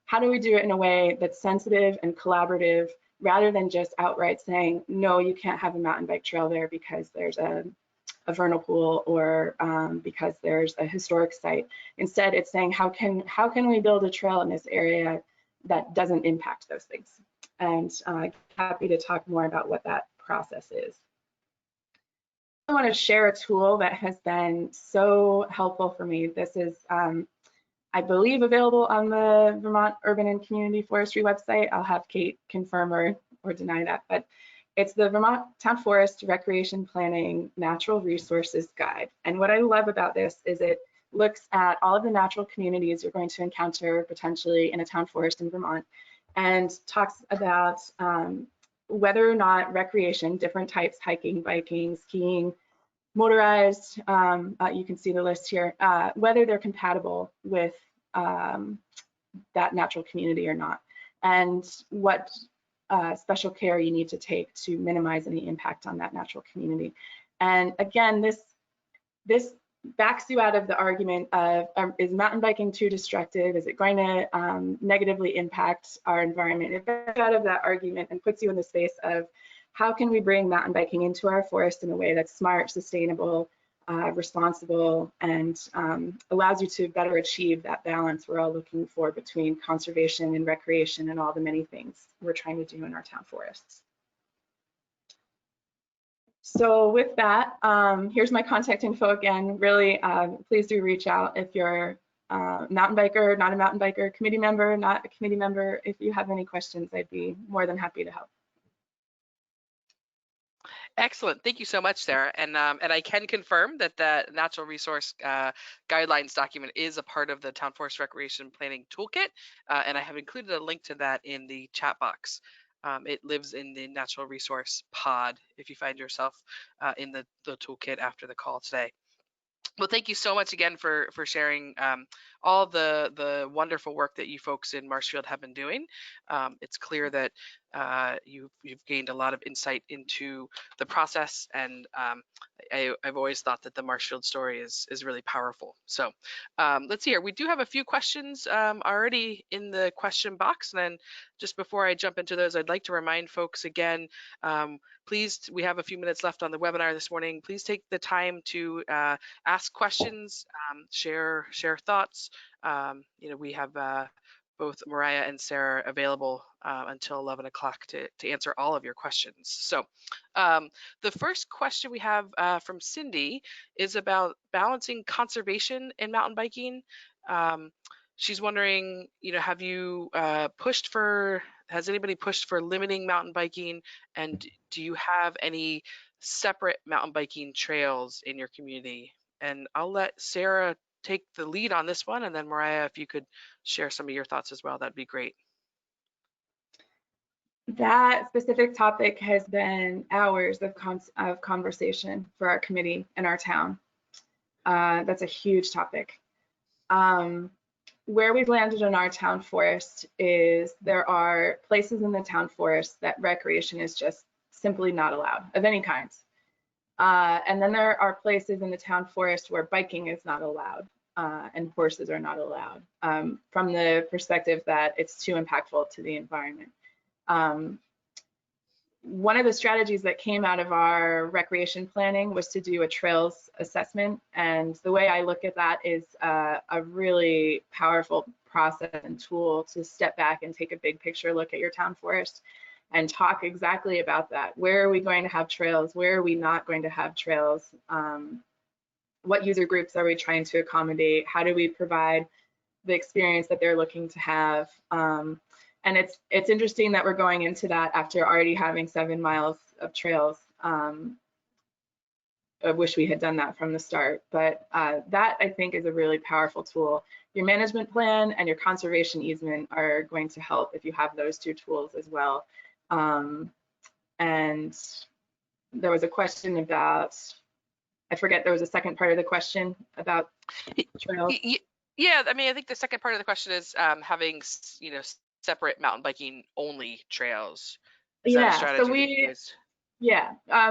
How do we do it in a way that's sensitive and collaborative, rather than just outright saying, no, you can't have a mountain bike trail there because there's a vernal pool or because there's a historic site. Instead, it's saying, how can we build a trail in this area that doesn't impact those things? And happy to talk more about what that process is. I want to share a tool that has been so helpful for me. This is, I believe, available on the Vermont Urban and Community Forestry website. I'll have Kate confirm or deny that, but it's the Vermont Town Forest Recreation Planning Natural Resources Guide. And what I love about this is it looks at all of the natural communities you're going to encounter potentially in a town forest in Vermont, and talks about whether or not recreation, different types, hiking, biking, skiing, motorized, you can see the list here, whether they're compatible with that natural community or not, and what special care you need to take to minimize any impact on that natural community. And again, this backs you out of the argument of, is mountain biking too destructive? Is it going to negatively impact our environment? It backs you out of that argument and puts you in the space of, how can we bring mountain biking into our forest in a way that's smart, sustainable, responsible, and allows you to better achieve that balance we're all looking for between conservation and recreation and all the many things we're trying to do in our town forests. So with that, here's my contact info again. Really, please do reach out if you're a mountain biker, not a mountain biker, committee member, not a committee member. If you have any questions, I'd be more than happy to help. Excellent. Thank you so much, Sarah. And I can confirm that the natural resource guidelines document is a part of the Town Forest Recreation Planning Toolkit, and I have included a link to that in the chat box. It lives in the natural resource pod if you find yourself in the toolkit after the call today. Well, thank you so much again for sharing all the wonderful work that you folks in Marshfield have been doing. It's clear that you've gained a lot of insight into the process, and I've always thought that the Marshfield story is really powerful. So let's see here. We do have a few questions already in the question box, and then just before I jump into those, I'd like to remind folks again, please, we have a few minutes left on the webinar this morning. Please take the time to ask questions, share thoughts. You know, we have both Mariah and Sara available until 11 o'clock to answer all of your questions. So the first question we have from Cindy is about balancing conservation and mountain biking. She's wondering, you know, have you has anybody pushed for limiting mountain biking, and do you have any separate mountain biking trails in your community? And I'll let Sara take the lead on this one, and then Mariah, if you could share some of your thoughts as well, that'd be great. That specific topic has been hours of conversation for our committee and our town. That's a huge topic. Where we've landed in our town forest is there are places in the town forest that recreation is just simply not allowed of any kind. And then there are places in the town forest where biking is not allowed and horses are not allowed from the perspective that it's too impactful to the environment. One of the strategies that came out of our recreation planning was to do a trails assessment. And the way I look at that is a really powerful process and tool to step back and take a big picture look at your town forest and talk exactly about that. Where are we going to have trails? Where are we not going to have trails? What user groups are we trying to accommodate? How do we provide the experience that they're looking to have? And it's interesting that we're going into that after already having 7 miles of trails. I wish we had done that from the start, but that I think is a really powerful tool. Your management plan and your conservation easement are going to help if you have those two tools as well. And there was a question about, I forget, there was a second part of the question about trails. Yeah, I mean, I think the second part of the question is having, you know, separate mountain biking only trails. Is that a strategy?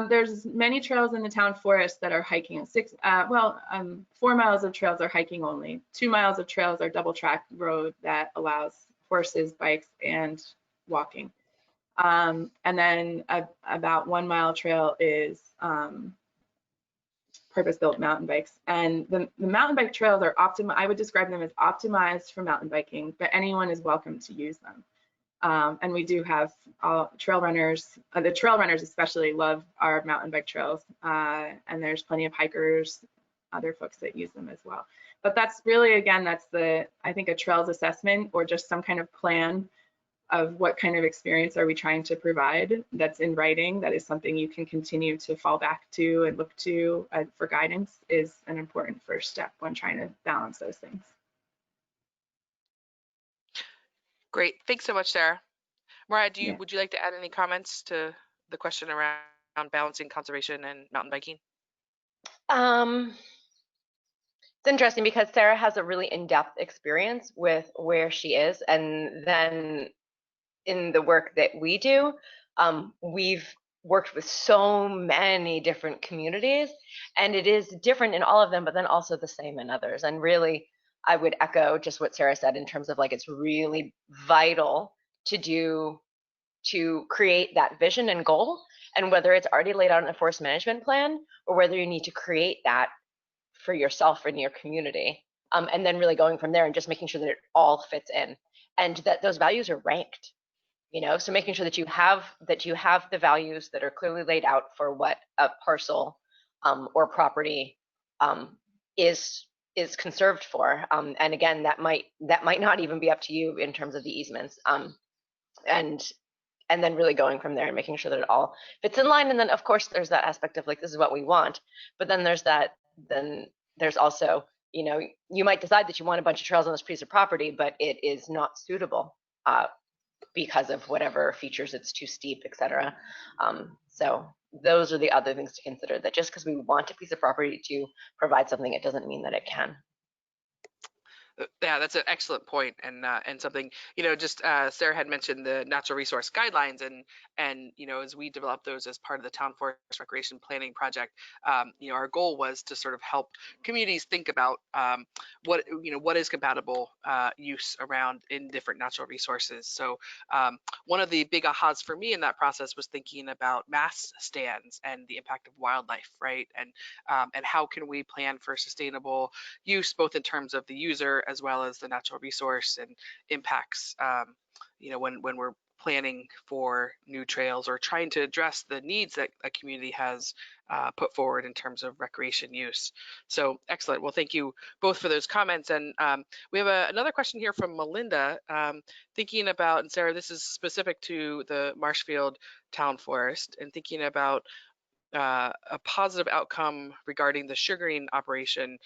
There's many trails in the town forest that are hiking. 4 miles of trails are hiking only. 2 miles of trails are double track road that allows horses, bikes, and walking. And then about 1 mile trail is purpose-built mountain bikes. And the mountain bike trails are I would describe them as optimized for mountain biking, but anyone is welcome to use them. And we do have trail runners. The trail runners especially love our mountain bike trails. And there's plenty of hikers, other folks that use them as well. But that's really, again, that's I think a trails assessment or just some kind of plan of what kind of experience are we trying to provide that's in writing. That is something you can continue to fall back to and look to for guidance is an important first step when trying to balance those things. Great, thanks so much, Sara. Mariah, would you like to add any comments to the question around balancing conservation and mountain biking? It's interesting because Sara has a really in-depth experience with where she is, and then in the work that we do, we've worked with so many different communities, and it is different in all of them, but then also the same in others. And really, I would echo just what Sara said in terms of like, it's really vital to create that vision and goal, and whether it's already laid out in a forest management plan or whether you need to create that for yourself and your community, and then really going from there and just making sure that it all fits in and that those values are ranked, you know, so making sure that you have the values that are clearly laid out for what a parcel or property is conserved for, and again, that might not even be up to you in terms of the easements, and then really going from there and making sure that it all fits in line. And then of course there's that aspect of like, this is what we want, but then there's also, you know, you might decide that you want a bunch of trails on this piece of property, but it is not suitable because of whatever features, it's too steep, etc. So those are the other things to consider, that just because we want a piece of property to provide something, it doesn't mean that it can. Yeah, that's an excellent point, and something, you know, just Sara had mentioned the natural resource guidelines, and you know, as we developed those as part of the town forest recreation planning project, you know, our goal was to sort of help communities think about what, you know, what is compatible use around in different natural resources. So one of the big ahas for me in that process was thinking about mass stands and the impact of wildlife, right? And how can we plan for sustainable use, both in terms of the user as well as the natural resource and impacts, you know, when we're planning for new trails or trying to address the needs that a community has put forward in terms of recreation use. So excellent. Well, thank you both for those comments. And we have another question here from Melinda, thinking about, and Sara, this is specific to the Marshfield Town Forest, and thinking about a positive outcome regarding the sugaring operation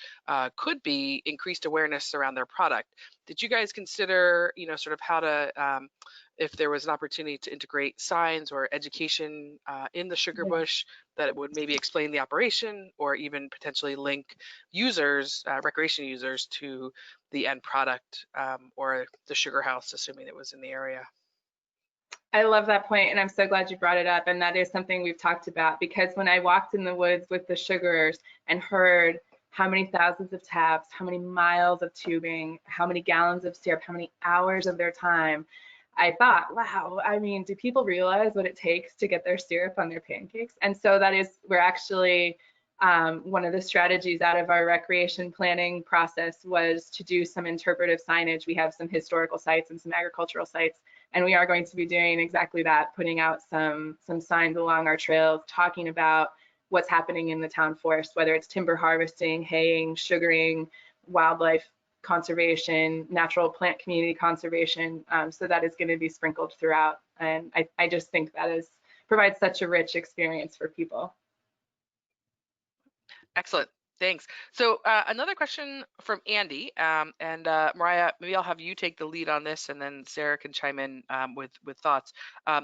could be increased awareness around their product. Did you guys consider, you know, sort of how to, if there was an opportunity to integrate signs or education in the sugar bush that it would maybe explain the operation, or even potentially link users, recreation users, to the end product or the sugar house, assuming it was in the area? I love that point, and I'm so glad you brought it up. And that is something we've talked about, because when I walked in the woods with the sugarers and heard how many thousands of taps, how many miles of tubing, how many gallons of syrup, how many hours of their time, I thought, wow, I mean, do people realize what it takes to get their syrup on their pancakes? And so that is, we're actually, one of the strategies out of our recreation planning process was to do some interpretive signage. We have some historical sites and some agricultural sites, and we are going to be doing exactly that, putting out some signs along our trails, talking about what's happening in the town forest, whether it's timber harvesting, haying, sugaring, wildlife conservation, natural plant community conservation. So that is going to be sprinkled throughout. And I just think that provides such a rich experience for people. Excellent. Thanks. So another question from Andy, and Mariah, maybe I'll have you take the lead on this, and then Sara can chime in with thoughts.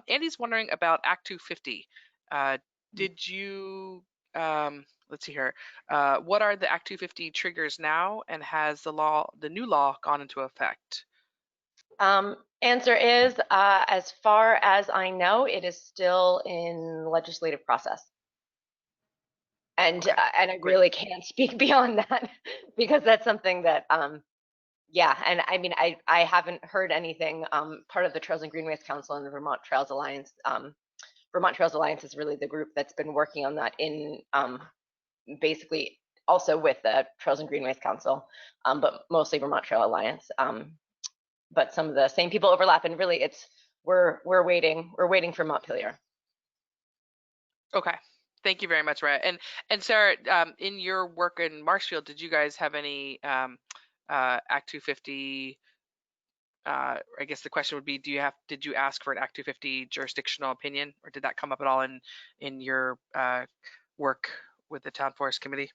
Andy's wondering about Act 250. Did you, let's see here, what are the Act 250 triggers now, and has the new law gone into effect? Answer is, as far as I know, it is still in legislative process. And, okay, and I really can't speak beyond that, because that's something that, yeah, and I mean, I haven't heard anything. Part of the Trails and Greenways Council and the Vermont Trails Alliance. Vermont Trails Alliance is really the group that's been working on that in basically also with the Trails and Greenways Council, but mostly Vermont Trail Alliance. But some of the same people overlap, and really we're waiting for Montpelier. Okay. Thank you very much, Mariah. And Sara, in your work in Marshfield, did you guys have any Act 250? I guess the question would be, did you ask for an Act 250 jurisdictional opinion, or did that come up at all in your work with the Town Forest Committee?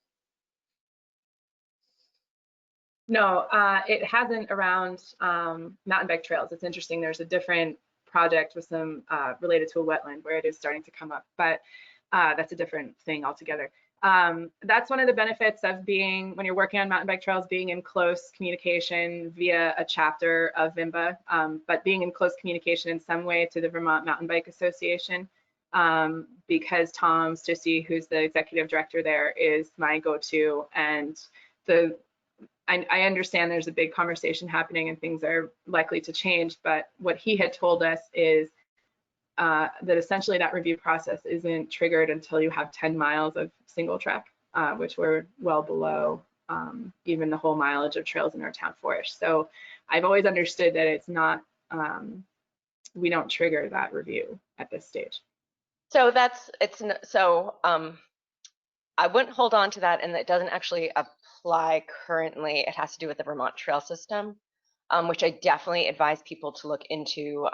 No, it hasn't around mountain bike trails. It's interesting. There's a different project with some related to a wetland where it is starting to come up, but that's a different thing altogether. That's one of the benefits of being, when you're working on mountain bike trails, being in close communication via a chapter of VIMBA, but being in close communication in some way to the Vermont Mountain Bike Association. because Tom Stussy, who's the executive director there, is my go-to. And I understand there's a big conversation happening and things are likely to change, but what he had told us is that essentially that review process isn't triggered until you have 10 miles of single track, which we're well below even the whole mileage of trails in our town forest. So I've always understood that it's not, we don't trigger that review at this stage. So I wouldn't hold on to that, and it doesn't actually apply currently. It has to do with the Vermont trail system, which I definitely advise people to look into.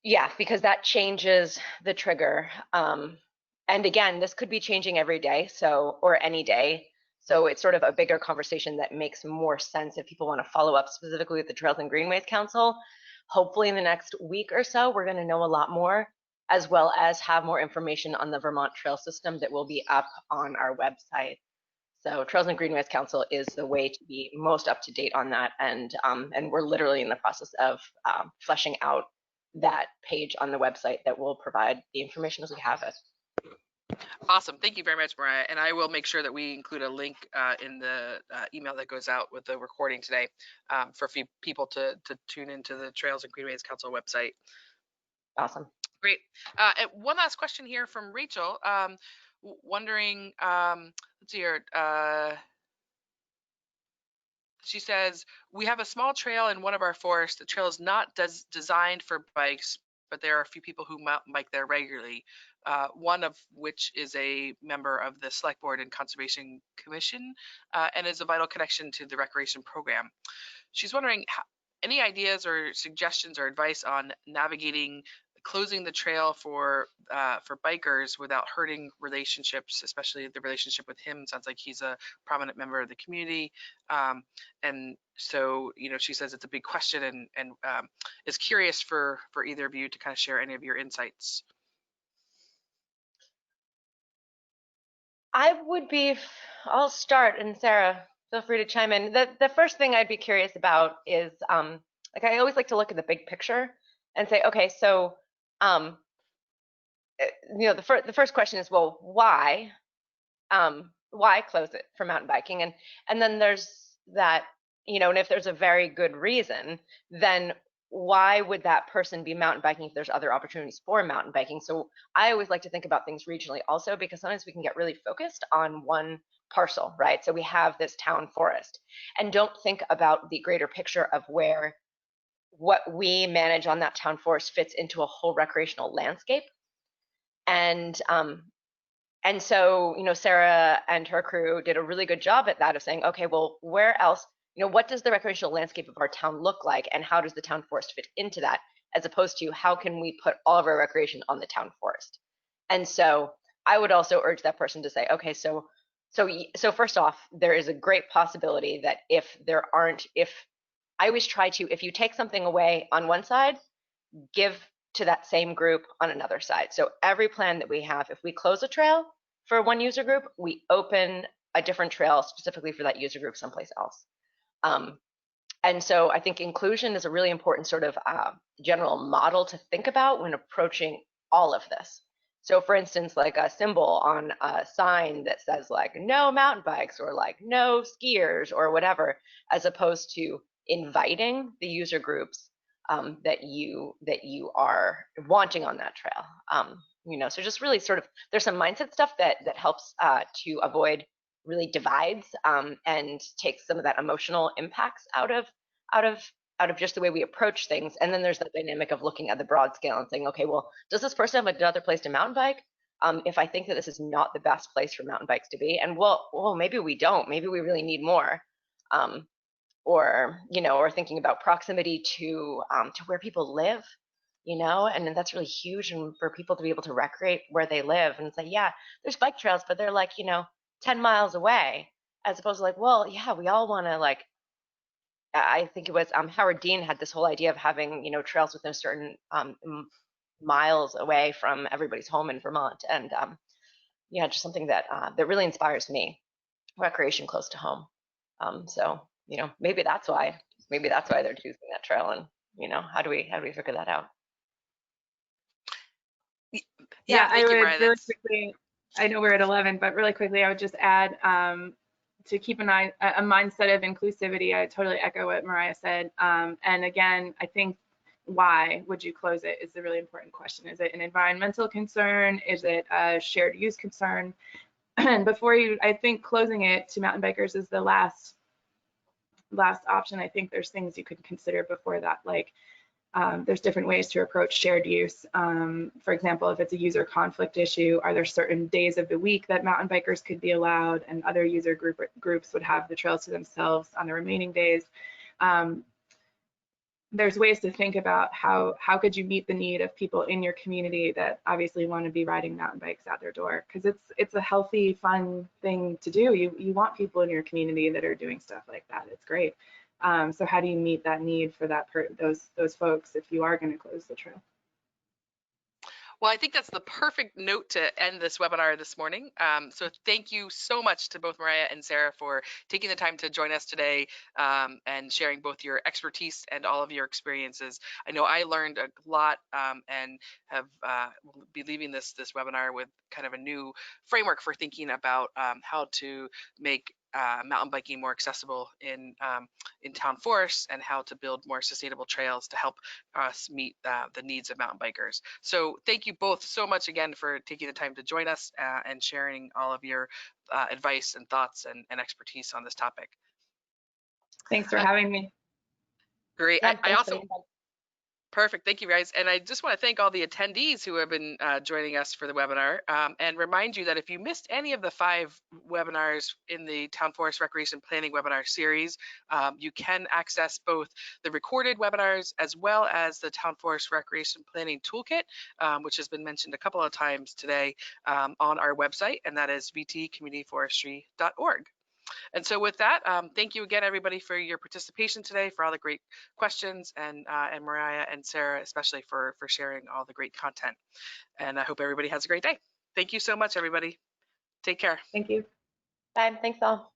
Yeah, because that changes the trigger. And again, this could be changing every day, or any day. So it's sort of a bigger conversation that makes more sense if people want to follow up specifically with the Trails and Greenways Council. Hopefully in the next week or so, we're going to know a lot more, as well as have more information on the Vermont trail system that will be up on our website. So Trails and Greenways Council is the way to be most up to date on that. And we're literally in the process of fleshing out that page on the website that will provide the information as we have it. Awesome. Thank you very much, Mariah. And I will make sure that we include a link in the email that goes out with the recording today for people to tune into the Trails and Greenways Council website. Awesome. Great. And one last question here from Rachel. Wondering, let's see here. She says, we have a small trail in one of our forests. The trail is not designed for bikes, but there are a few people who mountain bike there regularly. One of which is a member of the Select Board and Conservation Commission and is a vital connection to the recreation program. She's wondering any ideas or suggestions or advice on navigating closing the trail for bikers without hurting relationships, especially the relationship with him. Sounds like he's a prominent member of the community. And so, she says it's a big question and is curious for either of you to kind of share any of your insights. I'll start, and Sara, feel free to chime in. The first thing I'd be curious about is, like, I always like to look at the big picture and say, okay, so, the first question is, well, why? Why close it for mountain biking? And then there's that, and if there's a very good reason, then why would that person be mountain biking if there's other opportunities for mountain biking? So I always like to think about things regionally also, because sometimes we can get really focused on one parcel, right? So we have this town forest and don't think about the greater picture of where what we manage on that town forest fits into a whole recreational landscape. And so, Sara and her crew did a really good job at that, of saying, okay, well, where else, what does the recreational landscape of our town look like, and how does the town forest fit into that, as opposed to how can we put all of our recreation on the town forest? And so I would also urge that person to say, okay, so first off, there is a great possibility that if I always try to, if you take something away on one side, give to that same group on another side. So every plan that we have, if we close a trail for one user group, we open a different trail specifically for that user group someplace else. And so I think inclusion is a really important sort of general model to think about when approaching all of this. So for instance, like a symbol on a sign that says like no mountain bikes or like no skiers or whatever, as opposed to inviting the user groups that you are wanting on that trail. So just really sort of, there's some mindset stuff that helps to avoid really divides and takes some of that emotional impacts out of just the way we approach things. And then there's the dynamic of looking at the broad scale and saying, okay, well, does this person have another place to mountain bike? If I think that this is not the best place for mountain bikes to be, and well, maybe we don't, maybe we really need more. Or thinking about proximity to where people live, and that's really huge, and for people to be able to recreate where they live and say, yeah, there's bike trails, but they're like 10 miles away, as opposed to like, well, yeah, we all want to, like, I think it was Howard Dean had this whole idea of having trails within a certain miles away from everybody's home in Vermont, and just something that really inspires me, recreation close to home. So maybe that's why they're choosing that trail, and how do we figure that out? Yeah, I thank you, would Mariah. really quickly, I know we're at 11, but really quickly, I would just add to keep a mindset of inclusivity. I totally echo what Mariah said. And again, I think why would you close it is the really important question. Is it an environmental concern? Is it a shared use concern? And before you, I think closing it to mountain bikers is the last option. I think there's things you could consider before that, like there's different ways to approach shared use. For example, if it's a user conflict issue, are there certain days of the week that mountain bikers could be allowed and other user groups would have the trails to themselves on the remaining days? There's ways to think about how could you meet the need of people in your community that obviously want to be riding mountain bikes out their door, because it's a healthy, fun thing to do. You want people in your community that are doing stuff like that. It's great. So how do you meet that need for those folks if you are going to close the trail? Well, I think that's the perfect note to end this webinar this morning. So thank you so much to both Mariah and Sara for taking the time to join us today and sharing both your expertise and all of your experiences. I know I learned a lot and have will be leaving this webinar with kind of a new framework for thinking about how to make mountain biking more accessible in town forests and how to build more sustainable trails to help us meet the needs of mountain bikers. So thank you both so much again for taking the time to join us and sharing all of your advice and thoughts and expertise on this topic. Thanks for having me. Great. Yeah, I also Perfect. Thank you, guys. And I just want to thank all the attendees who have been joining us for the webinar and remind you that if you missed any of the 5 webinars in the Town Forest Recreation Planning webinar series, you can access both the recorded webinars as well as the Town Forest Recreation Planning Toolkit, which has been mentioned a couple of times today on our website, and that is vtcommunityforestry.org. And so with that, thank you again, everybody, for your participation today, for all the great questions, and Mariah and Sara, especially for sharing all the great content. And I hope everybody has a great day. Thank you so much, everybody. Take care. Thank you. Bye. Thanks all.